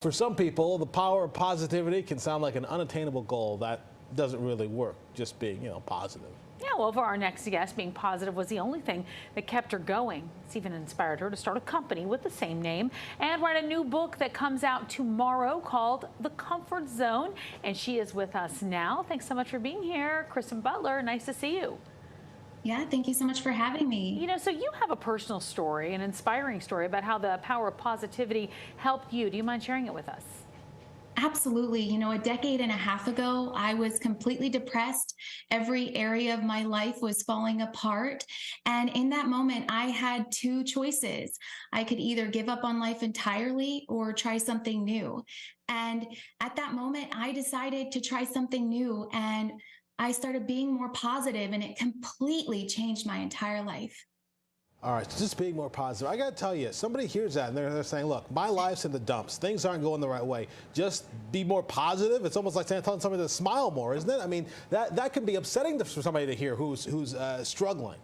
For some people, the power of positivity can sound like an unattainable goal that doesn't really work, just being, positive. Yeah, well, for our next guest, being positive was the only thing that kept her going. It's even inspired her to start a company with the same name and write a new book that comes out tomorrow called The Comfort Zone. And she is with us now. Thanks so much for being here, Kristen Butler. Nice to see you. Yeah, thank you so much for having me. So you have a personal story, an inspiring story about how the power of positivity helped you. Do you mind sharing it with us? Absolutely. A decade and a half ago, I was completely depressed. Every area of my life was falling apart. And in that moment, I had two choices. I could either give up on life entirely or try something new. And at that moment, I decided to try something new. And I started being more positive, and it completely changed my entire life. All right, so just being more positive. I got to tell you, somebody hears that and they're saying, look, my life's in the dumps. Things aren't going the right way. Just be more positive. It's almost like telling somebody to smile more, isn't it? I mean, that can be upsetting for somebody to hear who's struggling.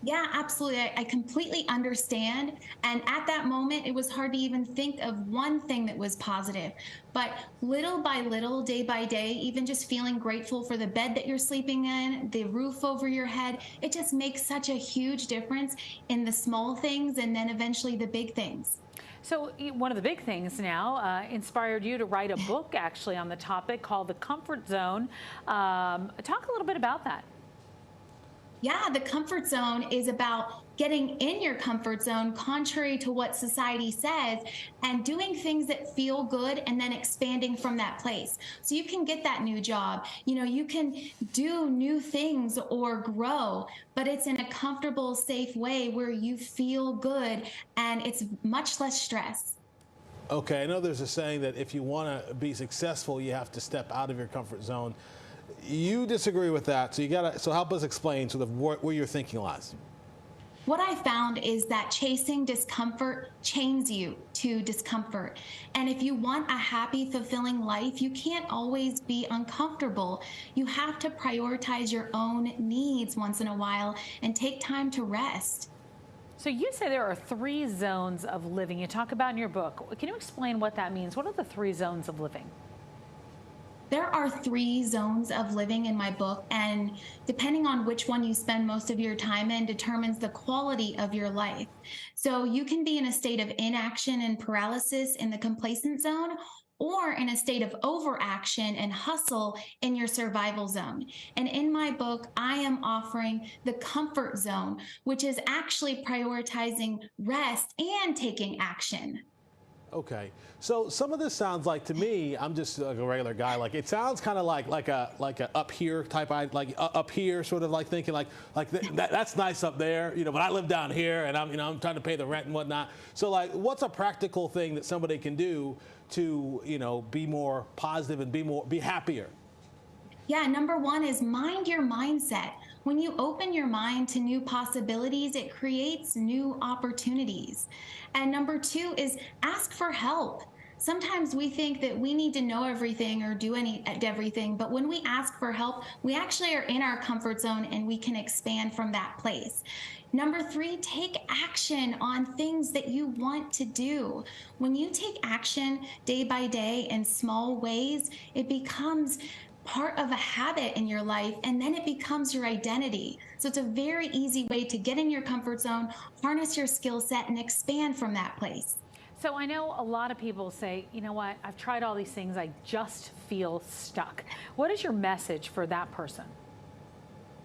Yeah, absolutely. I completely understand. And at that moment, it was hard to even think of one thing that was positive. But little by little, day by day, even just feeling grateful for the bed that you're sleeping in, the roof over your head, it just makes such a huge difference in the small things and then eventually the big things. So one of the big things now inspired you to write a book actually on the topic called The Comfort Zone. Talk a little bit about that. Yeah, the comfort zone is about getting in your comfort zone, contrary to what society says, and doing things that feel good and then expanding from that place. So you can get that new job, you can do new things or grow, but it's in a comfortable, safe way where you feel good and it's much less stress. Okay, I know there's a saying that if you want to be successful, you have to step out of your comfort zone. You disagree with that, so help us explain sort of where your thinking lies. What I found is that chasing discomfort chains you to discomfort. And if you want a happy, fulfilling life, you can't always be uncomfortable. You have to prioritize your own needs once in a while and take time to rest. So you say there are 3 zones of living you talk about in your book. Can you explain what that means? What are the 3 zones of living? There are 3 zones of living in my book, and depending on which one you spend most of your time in determines the quality of your life. So you can be in a state of inaction and paralysis in the complacent zone, or in a state of overaction and hustle in your survival zone. And in my book, I am offering the comfort zone, which is actually prioritizing rest and taking action. Okay, so some of this sounds like, to me, I'm just like a regular guy. Like, it sounds kind of like a up here type, up here sort of like thinking that's nice up there, but I live down here and I'm trying to pay the rent and whatnot. So like, what's a practical thing that somebody can do to be more positive and be happier? Yeah, number 1 is mind your mindset. When you open your mind to new possibilities, it creates new opportunities. And number 2 is ask for help. Sometimes we think that we need to know everything or do everything, but when we ask for help, we actually are in our comfort zone and we can expand from that place. Number 3, take action on things that you want to do. When you take action day by day in small ways, it becomes part of a habit in your life, and then it becomes your identity. So it's a very easy way to get in your comfort zone, harness your skill set, and expand from that place. So I know a lot of people say, you know what, I've tried all these things, I just feel stuck. What is your message for that person?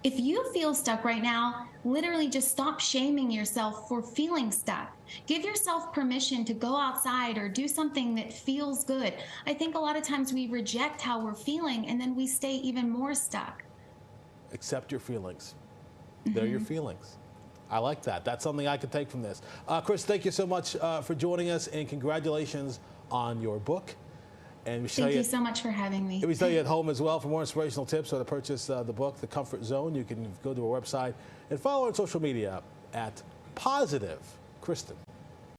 If you feel stuck right now, literally just stop shaming yourself for feeling stuck. Give yourself permission to go outside or do something that feels good. I think a lot of times we reject how we're feeling and then we stay even more stuck. Accept your feelings. They're your feelings. I like that. That's something I could take from this. Chris, thank you so much for joining us, and congratulations on your book. And thank you so much for having me. We tell you at home as well, for more inspirational tips or to purchase the book, The Comfort Zone, you can go to our website and follow our social media at Positive Kristen.